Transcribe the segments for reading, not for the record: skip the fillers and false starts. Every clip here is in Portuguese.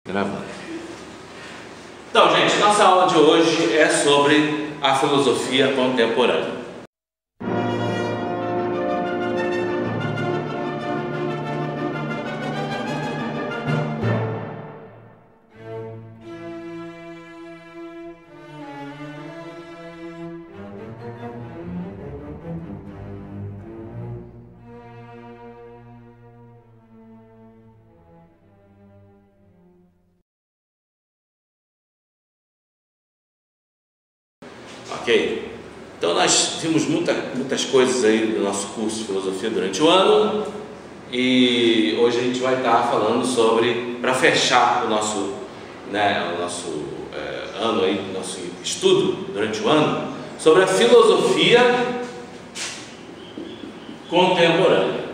Gravando. Então, gente, nossa aula de hoje é sobre a filosofia contemporânea. Ok? Então nós vimos muitas coisas aí do nosso curso de filosofia durante o ano e hoje a gente vai estar falando sobre, para fechar o nosso ano aí, nosso estudo durante o ano, sobre a filosofia contemporânea.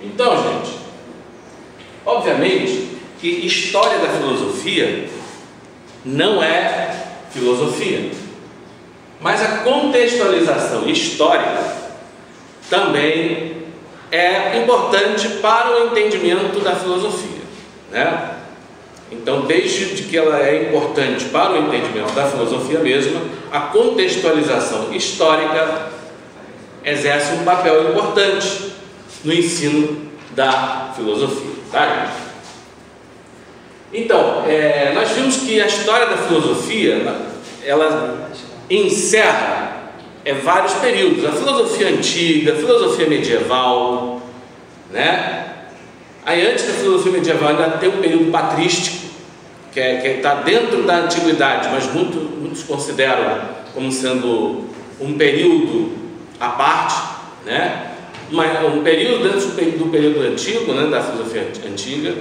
Então, gente, obviamente que história da filosofia não é filosofia, mas a contextualização histórica também é importante para o entendimento da filosofia, né? Então, desde que ela é importante para o entendimento da filosofia mesma, a contextualização histórica exerce um papel importante no ensino da filosofia, tá, gente? Então, nós vimos que a história da filosofia, ela encerra vários períodos. A filosofia antiga, a filosofia medieval, né? Aí antes da filosofia medieval ainda tem um período patrístico, que está dentro da antiguidade, mas muitos consideram como sendo um período à parte, né? Um período dentro do período antigo, né, da filosofia antiga.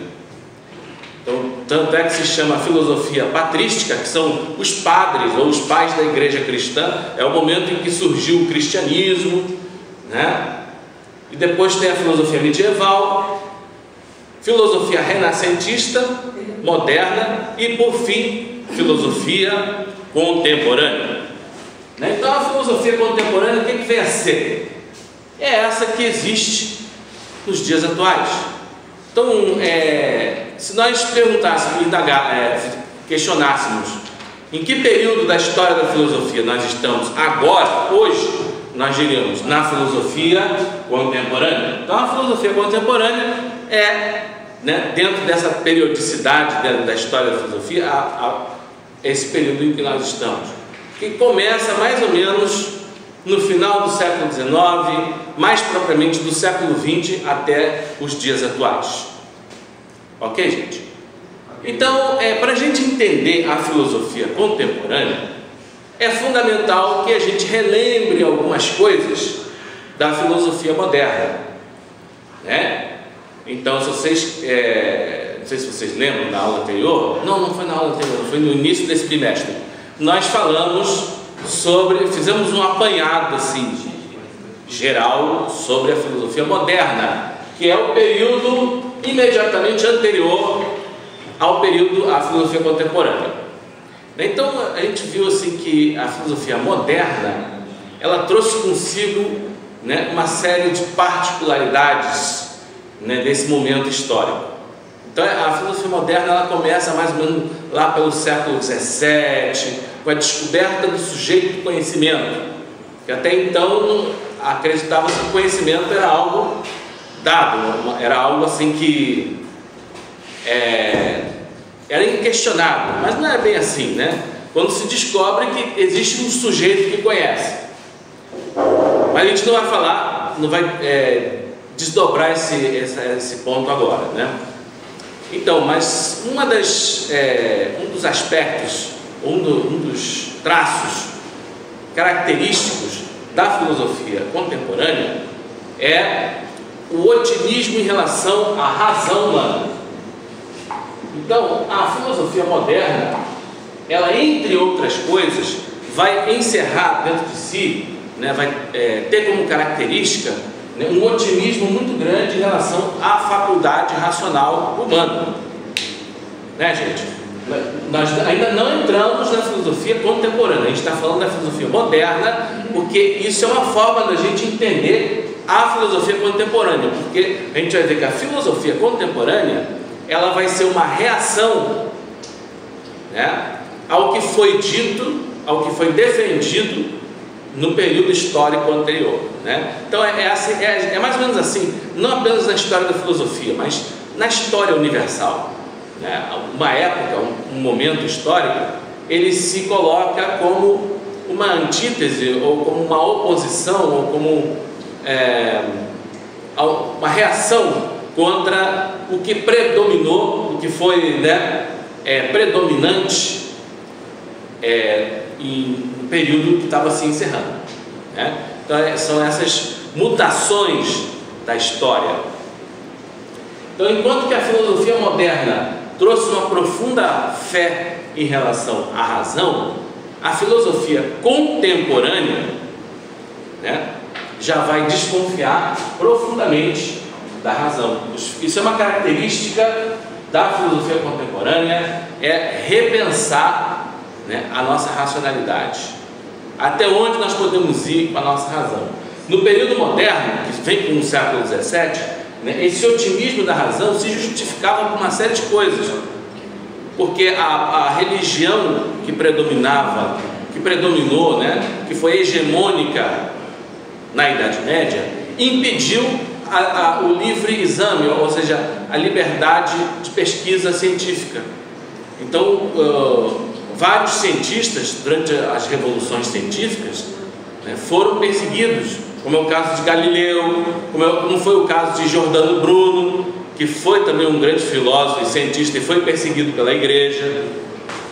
Então, tanto é que se chama filosofia patrística, que são os padres ou os pais da igreja cristã. É o momento em que surgiu o cristianismo, né? E depois tem a filosofia medieval, filosofia renascentista, moderna e, por fim, filosofia contemporânea, né? Então, a filosofia contemporânea, o que vem a ser? É essa que existe nos dias atuais. Então, se nós perguntássemos, questionássemos em que período da história da filosofia nós estamos agora, hoje, nós diríamos na filosofia contemporânea. Então, a filosofia contemporânea dentro dessa periodicidade da história da filosofia, esse período em que nós estamos, que começa mais ou menos no final do século XIX, mais propriamente do século XX até os dias atuais. Ok, gente? Então, para a gente entender a filosofia contemporânea, é fundamental que a gente relembre algumas coisas da filosofia moderna, né? Então, se vocês, não sei se vocês lembram da aula anterior, não foi na aula anterior, foi no início desse bimestre, nós falamos fizemos um apanhado assim, geral sobre a filosofia moderna, que é o período imediatamente anterior ao período da filosofia contemporânea. Então a gente viu assim que a filosofia moderna, ela trouxe consigo, né, uma série de particularidades, né, desse momento histórico. Então a filosofia moderna, ela começa mais ou menos lá pelo século XVII, com a descoberta do sujeito do conhecimento, que até então acreditava que o conhecimento era algo dado, era algo assim que era inquestionável, mas não é bem assim, né? Quando se descobre que existe um sujeito que conhece. Mas a gente não vai falar, não vai desdobrar esse ponto agora, né? Então, mas um dos aspectos, um dos traços característicos da filosofia contemporânea é o otimismo em relação à razão humana. Então, a filosofia moderna, ela, entre outras coisas, vai encerrar dentro de si, né, vai ter como característica, né, um otimismo muito grande em relação à faculdade racional humana, né, gente? Nós ainda não entramos na filosofia contemporânea, a gente está falando da filosofia moderna, porque isso é uma forma da gente entender a filosofia contemporânea, porque a gente vai ver que a filosofia contemporânea, ela vai ser uma reação, né, ao que foi dito, ao que foi defendido no período histórico anterior, né? Então é mais ou menos assim, não apenas na história da filosofia, mas na história universal, né? Uma época, um momento histórico, ele se coloca como uma antítese, ou como uma oposição, ou como uma reação contra o que predominou, o que foi, né, predominante em um período que estava se encerrando, né? Então são essas mutações da história. Então, enquanto que a filosofia moderna trouxe uma profunda fé em relação à razão, a filosofia contemporânea, né, já vai desconfiar profundamente da razão. Isso é uma característica da filosofia contemporânea, é repensar, né, a nossa racionalidade. Até onde nós podemos ir com a nossa razão? No período moderno, que vem com o século XVII, né, esse otimismo da razão se justificava por uma série de coisas, porque a religião que predominou, né, que foi hegemônica na Idade Média, impediu o livre exame, ou seja, a liberdade de pesquisa científica. Então, vários cientistas, durante as revoluções científicas, né, foram perseguidos, como é o caso de Galileu, como foi o caso de Giordano Bruno, que foi também um grande filósofo e cientista e foi perseguido pela igreja.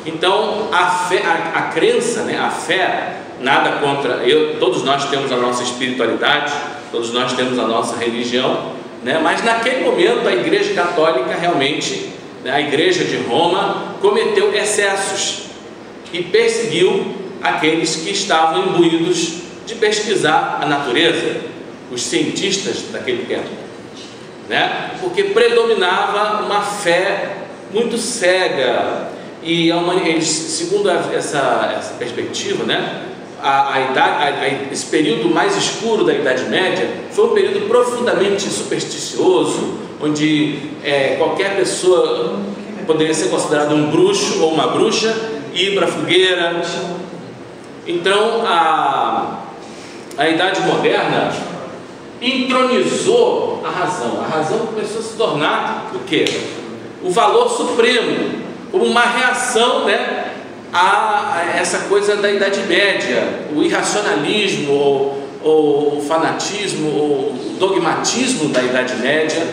Então, a fé, a crença, né, a fé, nada contra, todos nós temos a nossa espiritualidade, todos nós temos a nossa religião, né, mas naquele momento a Igreja Católica realmente, né, a Igreja de Roma, cometeu excessos e perseguiu aqueles que estavam imbuídos de pesquisar a natureza, os cientistas daquele tempo, né? Porque predominava uma fé muito cega e eles, segundo essa perspectiva, né, esse período mais escuro da Idade Média foi um período profundamente supersticioso, onde qualquer pessoa poderia ser considerado um bruxo ou uma bruxa e ir para a fogueira. Então a Idade Moderna entronizou a razão. A razão começou a se tornar o quê? O valor supremo, como uma reação, né, a essa coisa da Idade Média, o irracionalismo, ou o fanatismo, ou o dogmatismo da Idade Média,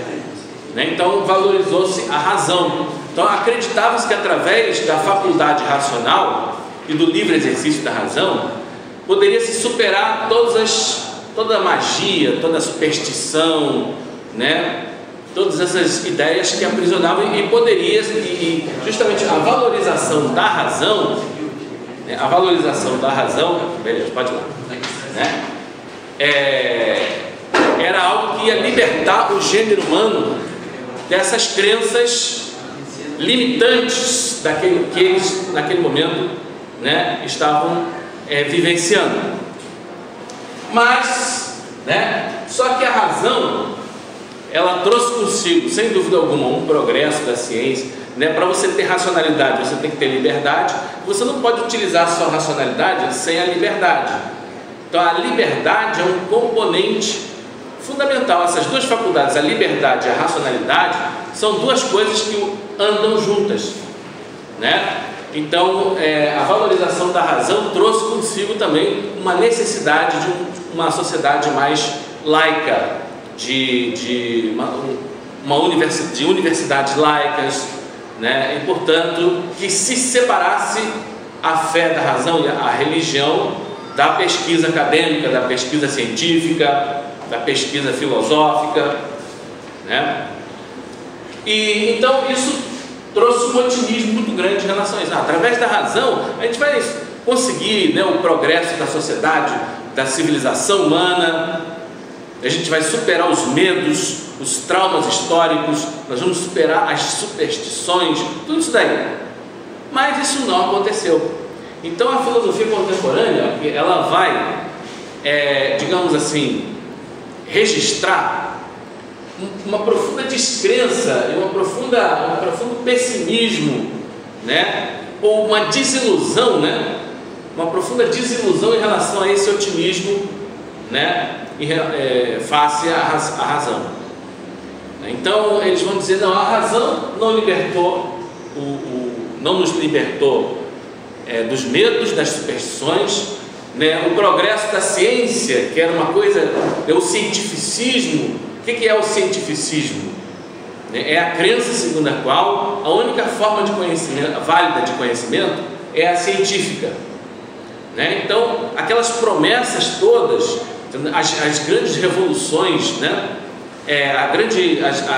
né? Então valorizou-se a razão. Então acreditava-se que através da faculdade racional e do livre exercício da razão poderia se superar toda a magia, toda a superstição, né? Todas essas ideias que aprisionavam, e poderia, e justamente a valorização da razão, né? A valorização da razão, beleza, pode ir lá, né? Era algo que ia libertar o gênero humano dessas crenças limitantes daquele que eles naquele momento, né, estavam vivenciando. Mas, né, só que a razão, ela trouxe consigo, sem dúvida alguma, um progresso da ciência, né? Para você ter racionalidade, você tem que ter liberdade. Você não pode utilizar a sua racionalidade sem a liberdade. Então a liberdade é um componente fundamental. Essas duas faculdades, a liberdade e a racionalidade, são duas coisas que andam juntas, né? Então a valorização da razão trouxe consigo também uma necessidade de uma sociedade mais laica, de universidades laicas, né? E portanto que se separasse a fé da razão e a religião da pesquisa acadêmica, da pesquisa científica, da pesquisa filosófica, né? E então isso trouxe um otimismo muito grande em relação a isso. Através da razão a gente vai conseguir, né, o progresso da sociedade, da civilização humana. A gente vai superar os medos, os traumas históricos, nós vamos superar as superstições, tudo isso daí. mas isso não aconteceu. Então a filosofia contemporânea, ela vai, digamos assim, registrar uma profunda descrença e um profundo pessimismo, né? Ou uma desilusão, né? Uma profunda desilusão em relação a esse otimismo, né? Face à razão. Então eles vão dizer, não, a razão não libertou, não nos libertou dos medos, das superstições, né? O progresso da ciência, que era uma coisa, o cientificismo. O que é o cientificismo? É a crença segundo a qual a única forma de conhecimento, válida de conhecimento, é a científica, né? Então, aquelas promessas todas, as grandes revoluções, né?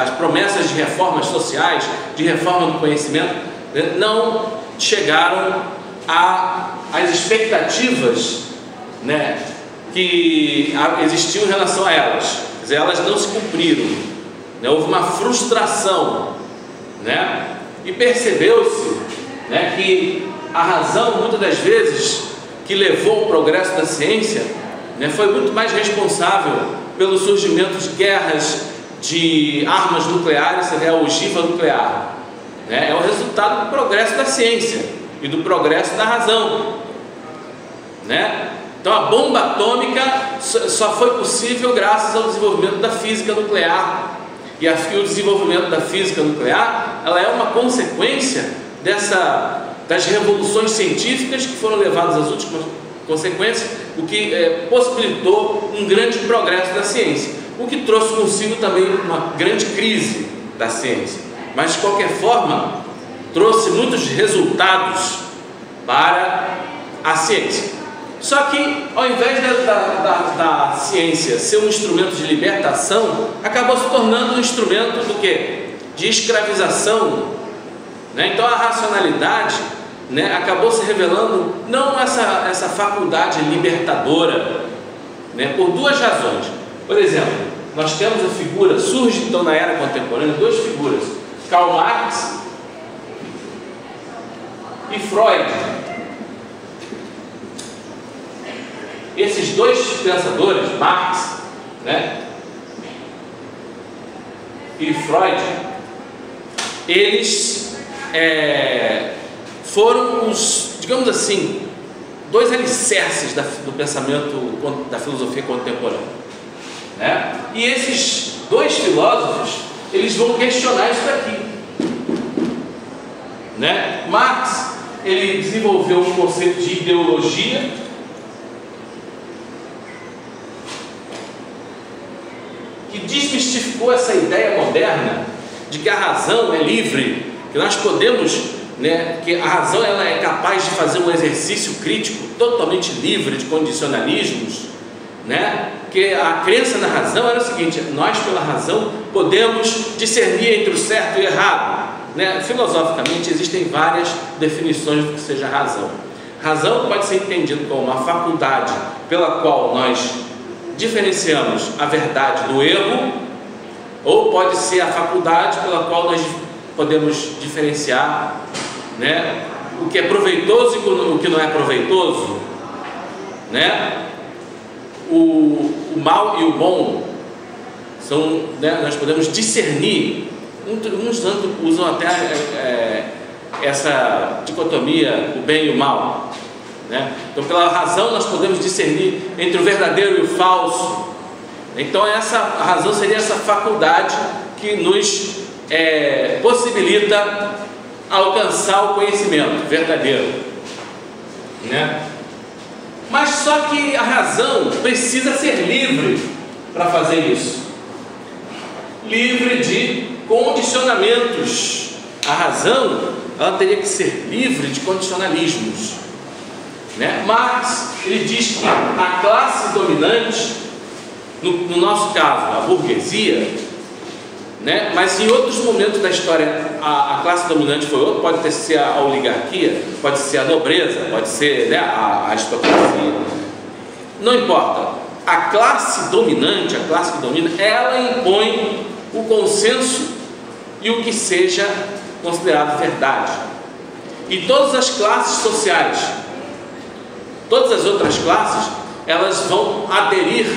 As promessas de reformas sociais, de reforma do conhecimento, né? Não chegaram às expectativas, né? Que existiam em relação a elas. Quer dizer, elas não se cumpriram, né? Houve uma frustração, né? E percebeu-se, né, que a razão, muitas das vezes, que levou ao progresso da ciência, né, foi muito mais responsável pelo surgimento de guerras, de armas nucleares, a ogiva nuclear, né? É o resultado do progresso da ciência e do progresso da razão, né? Então a bomba atômica só foi possível graças ao desenvolvimento da física nuclear, e o desenvolvimento da física nuclear, ela é uma consequência das revoluções científicas que foram levadas às últimas consequências, o que possibilitou um grande progresso da ciência, o que trouxe consigo também uma grande crise da ciência, mas de qualquer forma trouxe muitos resultados para a ciência. Só que, ao invés da ciência ser um instrumento de libertação, acabou se tornando um instrumento do quê? De escravização, né? Então a racionalidade, né, acabou se revelando não essa faculdade libertadora, né, por duas razões. Por exemplo, nós temos a figura, surge então na era contemporânea duas figuras, Karl Marx e Freud. Esses dois pensadores, Marx, né, e Freud, eles foram os, digamos assim, dois alicerces do pensamento da filosofia contemporânea, né? E esses dois filósofos, eles vão questionar isso daqui, né? Marx, ele desenvolveu um conceito de ideologia, que desmistificou essa ideia moderna de que a razão é livre, que nós podemos, né, que a razão ela é capaz de fazer um exercício crítico totalmente livre de condicionalismos, né? Que a crença na razão era o seguinte: nós pela razão podemos discernir entre o certo e o errado, né? Filosoficamente existem várias definições do que seja razão. Razão pode ser entendido como uma faculdade pela qual nós diferenciamos a verdade do erro, ou pode ser a faculdade pela qual nós podemos diferenciar, né, o que é proveitoso e o que não é proveitoso, né? O mal e o bom são, né, nós podemos discernir. Uns usam até essa dicotomia, o bem e o mal, né? Então, pela razão nós podemos discernir entre o verdadeiro e o falso. Então a razão seria essa faculdade que nos possibilita alcançar o conhecimento verdadeiro, né? Mas só que a razão precisa ser livre para fazer isso, livre de condicionamentos. A razão, ela teria que ser livre de condicionalismos, né? Marx, ele diz que a classe dominante, no nosso caso, a burguesia, né? Mas em outros momentos da história a classe dominante foi outra, pode ser a oligarquia, pode ser a nobreza, pode ser, né, a aristocracia, não importa. A classe dominante, a classe que domina, ela impõe o consenso e o que seja considerado verdade. E todas as classes sociais, todas as outras classes, elas vão aderir,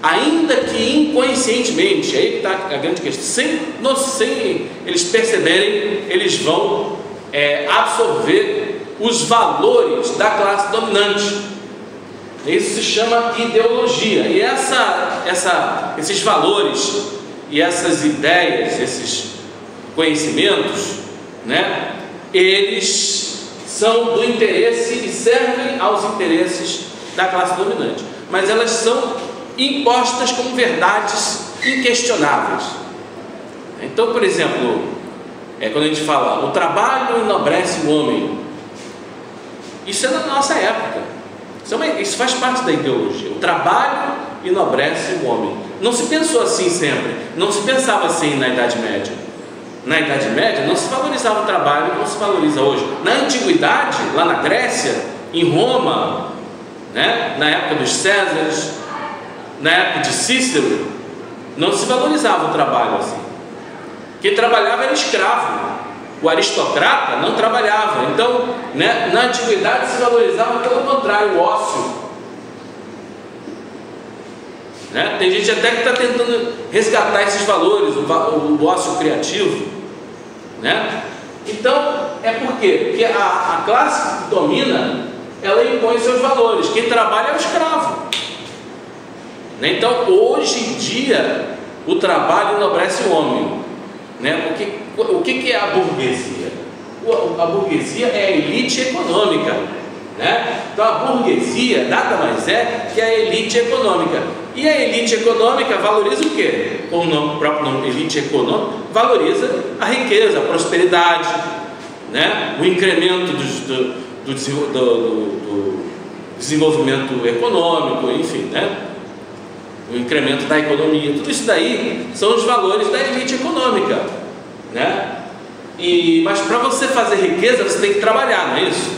ainda que inconscientemente. Aí está a grande questão. Sem eles perceberem, eles vão absorver os valores da classe dominante. Isso se chama ideologia. E esses valores e essas ideias, esses conhecimentos, né, eles são do interesse e servem aos interesses da classe dominante, mas elas são impostas como verdades inquestionáveis. Então, por exemplo, quando a gente fala o trabalho enobrece o homem, isso é da nossa época, isso faz parte da ideologia. O trabalho enobrece o homem. Não se pensou assim sempre, não se pensava assim na Idade Média. Na Idade Média não se valorizava o trabalho como se valoriza hoje. Na Antiguidade, lá na Grécia, em Roma, né, na época dos Césares, na época de Cícero, não se valorizava o trabalho assim. Quem trabalhava era escravo. O aristocrata não trabalhava. Então, né, na Antiguidade se valorizava pelo contrário, o ócio. Né? Tem gente até que está tentando resgatar esses valores, o ócio criativo, né? Então, por quê? Porque a classe que domina, ela impõe seus valores. Quem trabalha é o escravo, né? Então, hoje em dia, o trabalho enobrece o homem, né? Porque, o que é a burguesia? A burguesia é a elite econômica, né? Então, a burguesia nada mais é que a elite econômica. E a elite econômica valoriza o quê? Como o próprio nome, elite econômica, valoriza a riqueza, a prosperidade, né? O incremento do desenvolvimento econômico, enfim, né? O incremento da economia. Tudo isso daí são os valores da elite econômica, né? Mas para você fazer riqueza, você tem que trabalhar, não é isso?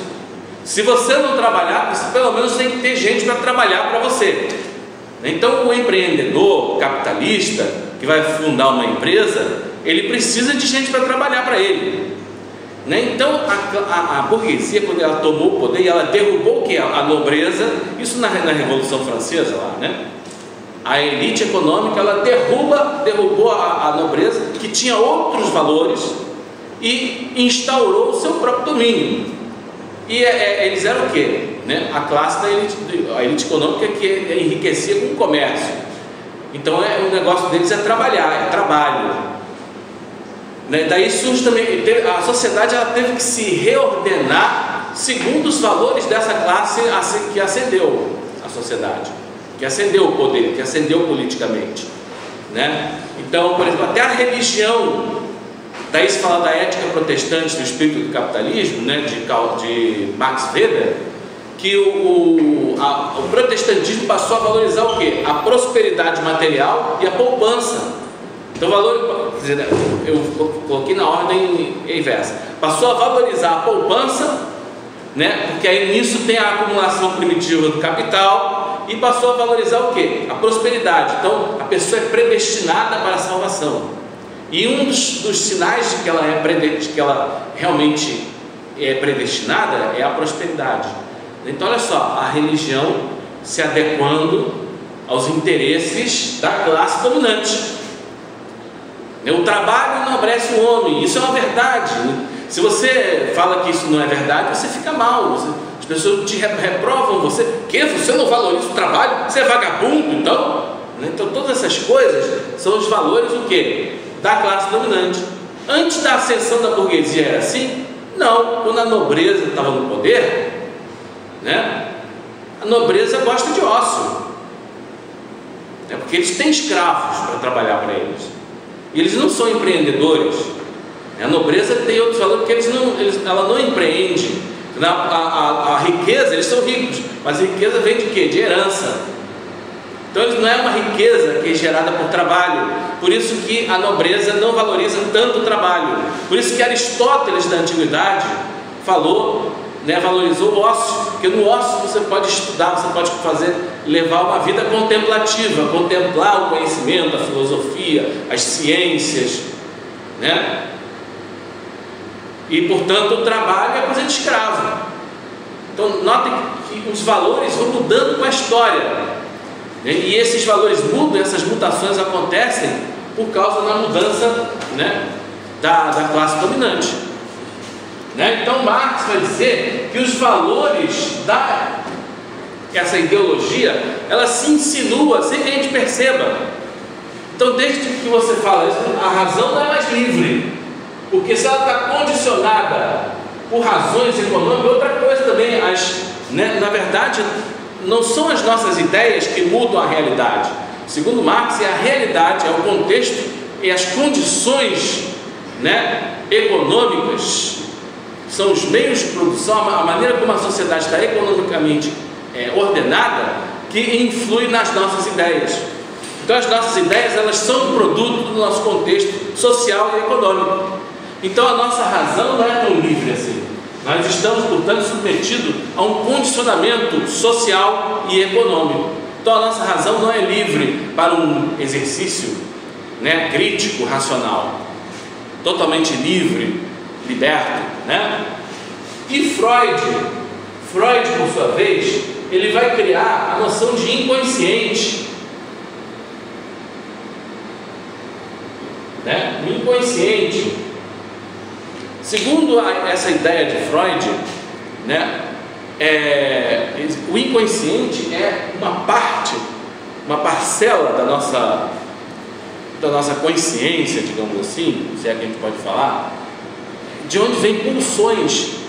Se você não trabalhar, você pelo menos tem que ter gente para trabalhar para você. Então, o empreendedor capitalista que vai fundar uma empresa, ele precisa de gente para trabalhar para ele, né? Então, a burguesia, quando ela tomou o poder, ela derrubou o que? A nobreza. Isso na Revolução Francesa lá, né? A elite econômica, ela derrubou a nobreza, que tinha outros valores, e instaurou o seu próprio domínio. E eles eram o quê? Né? A classe a elite econômica que enriquecia com o comércio. Então, o negócio deles é trabalhar, é trabalho, né? Daí surge também, a sociedade ela teve que se reordenar segundo os valores dessa classe que ascendeu a sociedade, que ascendeu o poder, que ascendeu politicamente, né? Então, por exemplo, até a religião, daí se fala da ética protestante do espírito do capitalismo, né, de Max Weber, que o protestantismo passou a valorizar o quê? A prosperidade material e a poupança. Então, eu coloquei na ordem inversa. Passou a valorizar a poupança, né, porque aí nisso tem a acumulação primitiva do capital, e passou a valorizar o quê? A prosperidade. Então, a pessoa é predestinada para a salvação. E um dos sinais de que ela realmente é predestinada é a prosperidade. Então, olha só, a religião se adequando aos interesses da classe dominante. O trabalho enobrece o homem, isso é uma verdade. Se você fala que isso não é verdade, você fica mal, as pessoas te reprovam você. Que você não valoriza o trabalho? Você é vagabundo, então? Então, todas essas coisas são os valores o quê? Da classe dominante. Antes da ascensão da burguesia era assim? Não, quando a nobreza estava no poder, né? A nobreza gosta de ócio, né? Porque eles têm escravos para trabalhar para eles, e eles não são empreendedores. A nobreza tem outros valores, porque ela não empreende. A riqueza, eles são ricos, mas a riqueza vem de quê? De herança. Então, não é uma riqueza que é gerada por trabalho. Por isso que a nobreza não valoriza tanto o trabalho. Por isso que Aristóteles, na Antiguidade, falou, né, valorizou o ócio, porque no ócio você pode estudar, você pode levar uma vida contemplativa, contemplar o conhecimento, a filosofia, as ciências, né? E, portanto, o trabalho é coisa de escravo. Então, notem que os valores vão mudando com a história, né? E esses valores mudam, essas mutações acontecem por causa da mudança, né, da classe dominante, né? Então, Marx vai dizer que os valores essa ideologia, ela se insinua sem que a gente perceba. Então, desde que você fala isso, a razão não é mais livre, porque se ela está condicionada por razões econômicas, outra coisa também, na verdade, não são as nossas ideias que mudam a realidade. Segundo Marx, é a realidade, é o contexto e as condições, né, econômicas, são os meios de produção, a maneira como a sociedade está economicamente ordenada, que influi nas nossas ideias. Então, as nossas ideias, elas são um produto do nosso contexto social e econômico. Então, a nossa razão não é tão livre assim. Nós estamos, portanto, submetidos a um condicionamento social e econômico. Então, a nossa razão não é livre para um exercício, né, crítico, racional, totalmente livre, liberto, né? E Freud, por sua vez, ele vai criar a noção de inconsciente, né? O inconsciente, segundo essa ideia de Freud, né, o inconsciente é uma parcela da nossa consciência, digamos assim, se é que a gente pode falar, de onde vem pulsões,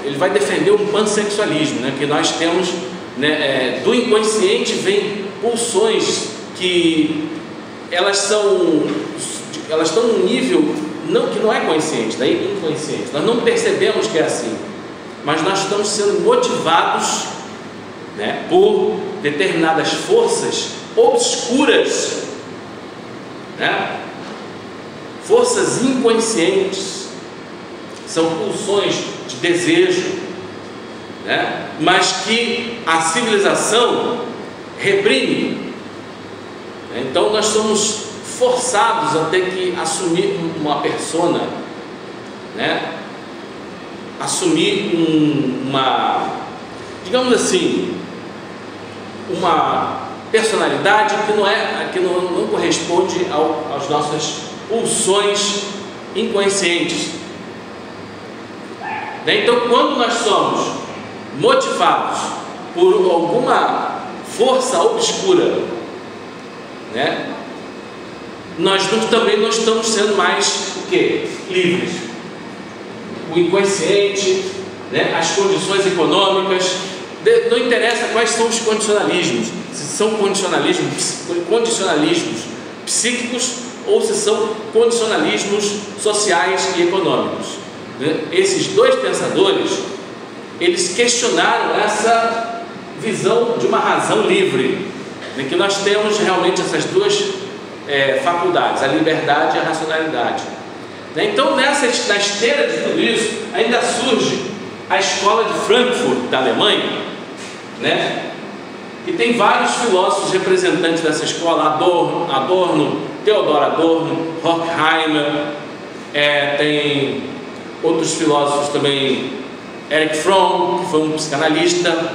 ele vai defender um pansexualismo, né, que nós temos, né, do inconsciente vem pulsões que elas estão num nível que não é consciente, daí inconsciente. Nós não percebemos que é assim, mas nós estamos sendo motivados, né, por determinadas forças obscuras, né, forças inconscientes, são pulsões de desejo, né, mas que a civilização reprime. Então nós somos forçados a ter que assumir uma persona, né? Assumir digamos assim, uma personalidade que não corresponde às nossas pulsões inconscientes, né? Então, quando nós somos motivados por alguma força obscura, né, nós também não estamos sendo mais o quê? Livres. O inconsciente, né, as condições econômicas, não interessa quais são os condicionalismos, se são condicionalismos psíquicos ou se são condicionalismos sociais e econômicos, né? Esses dois pensadores, eles questionaram essa visão de uma razão livre, né, que nós temos realmente essas duas faculdades, a liberdade e a racionalidade, né? Então, na esteira de tudo isso, ainda surge a escola de Frankfurt, da Alemanha, né, que tem vários filósofos representantes dessa escola, Adorno, Theodor Adorno, Horkheimer, tem outros filósofos também, Erich Fromm, que foi um psicanalista,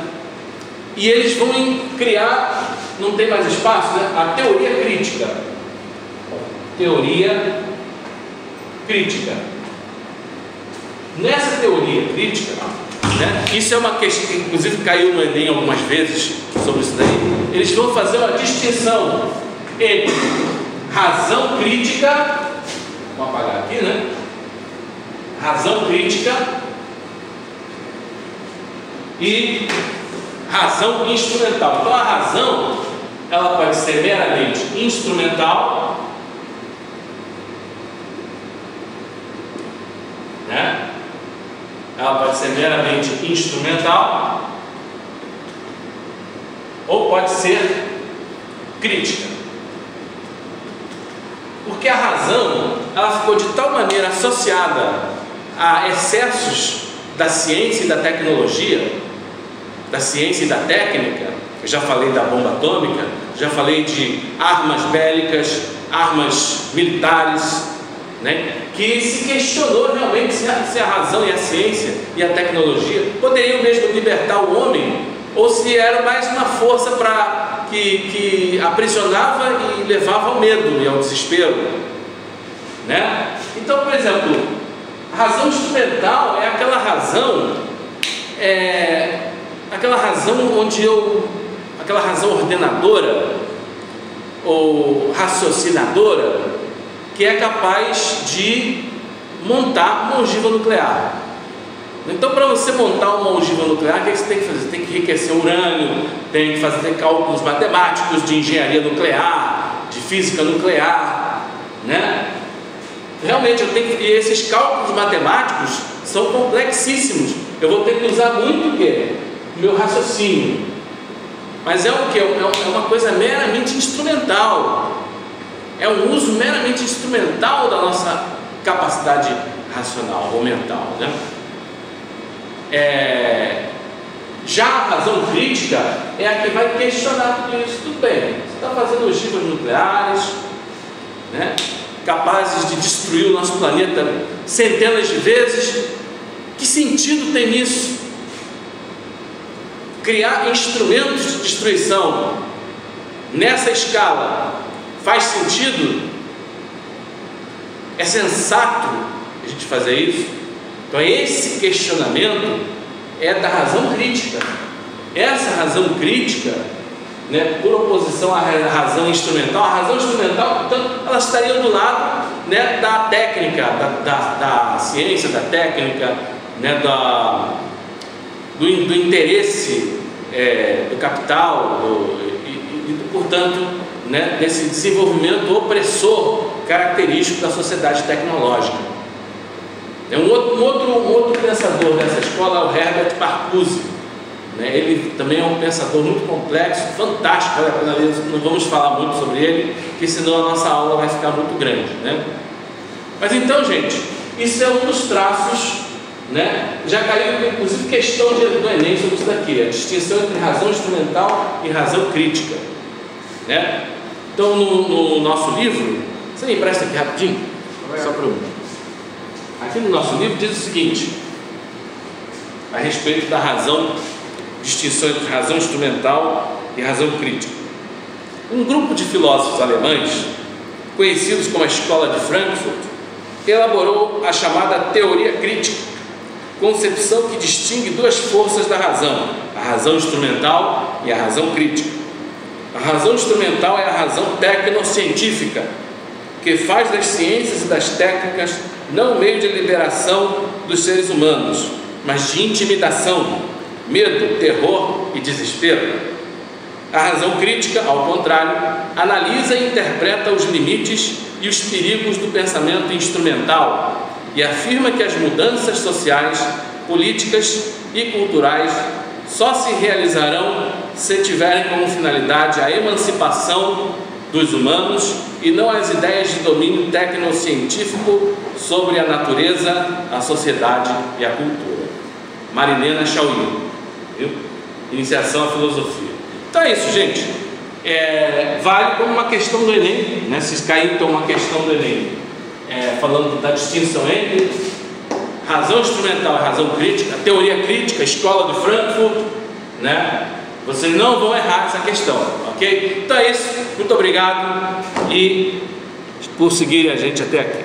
e eles vão criar, não tem mais espaço, né, a teoria crítica. Teoria crítica. Nessa teoria crítica, né, isso é uma questão que inclusive caiu no Enem algumas vezes sobre isso daí. Eles vão fazer uma distinção entre razão crítica, vou apagar aqui, né? Razão crítica e razão instrumental. Então, a razão, ela pode ser meramente instrumental, né? Ela pode ser meramente instrumental ou pode ser crítica. Porque a razão, ela ficou de tal maneira associada a excessos da ciência e da tecnologia, da ciência e da técnica. Eu já falei da bomba atômica, já falei de armas bélicas, armas militares, né, que se questionou realmente se a razão e a ciência e a tecnologia poderiam mesmo libertar o homem, ou se era mais uma força que aprisionava e levava ao medo e ao desespero, né? Então, por exemplo, a razão instrumental é aquela razão aquela razão ordenadora ou raciocinadora que é capaz de montar uma ogiva nuclear. Então, para você montar uma ogiva nuclear, o que você tem que fazer? Você tem que enriquecer urânio, tem que fazer cálculos matemáticos de engenharia nuclear, de física nuclear, né? Realmente, e esses cálculos matemáticos são complexíssimos. Eu vou ter que usar muito o quê? O meu raciocínio. Mas é o quê? É uma coisa meramente instrumental. É um uso meramente instrumental da nossa capacidade racional ou mental, né? Já a razão crítica é a que vai questionar tudo isso. Tudo bem, você está fazendo ogivas nucleares, né, capazes de destruir o nosso planeta centenas de vezes. Que sentido tem nisso? Criar instrumentos de destruição nessa escala faz sentido? É sensato a gente fazer isso? Então esse questionamento é da razão crítica. Essa razão crítica, né, por oposição à razão instrumental, a razão instrumental, portanto, ela estaria do lado, né, da técnica, da ciência, da técnica, né, do interesse do capital e portanto, né, desse desenvolvimento opressor característico da sociedade tecnológica. Um outro pensador dessa escola é o Herbert Marcuse, né? Ele também é um pensador muito complexo, fantástico. Não vamos falar muito sobre ele, porque senão a nossa aula vai ficar muito grande, né? Mas então, gente, isso é um dos traços, né? Já caiu inclusive questão do Enem sobre isso daqui, a distinção entre razão instrumental e razão crítica, né? Então, no nosso livro, você me empresta aqui rapidinho, só para eu... Aqui no nosso livro diz o seguinte, a respeito da razão, distinção entre razão instrumental e razão crítica. Um grupo de filósofos alemães, conhecidos como a Escola de Frankfurt, elaborou a chamada teoria crítica, concepção que distingue duas forças da razão, a razão instrumental e a razão crítica. A razão instrumental é a razão tecnocientífica, que faz das ciências e das técnicas não meio de liberação dos seres humanos, mas de intimidação, medo, terror e desespero. A razão crítica, ao contrário, analisa e interpreta os limites e os perigos do pensamento instrumental e afirma que as mudanças sociais, políticas e culturais só se realizarão se tiverem como finalidade a emancipação dos humanos e não as ideias de domínio tecnocientífico sobre a natureza, a sociedade e a cultura. Marilena Chauí, viu? Iniciação à filosofia. Então é isso, gente. Vale como uma questão do Enem, né? Se cair então uma questão do Enem, falando da distinção entre razão instrumental e razão crítica, teoria crítica, Escola de Frankfurt, né? Vocês não vão errar essa questão, ok? Então é isso, muito obrigado e por seguirem a gente até aqui.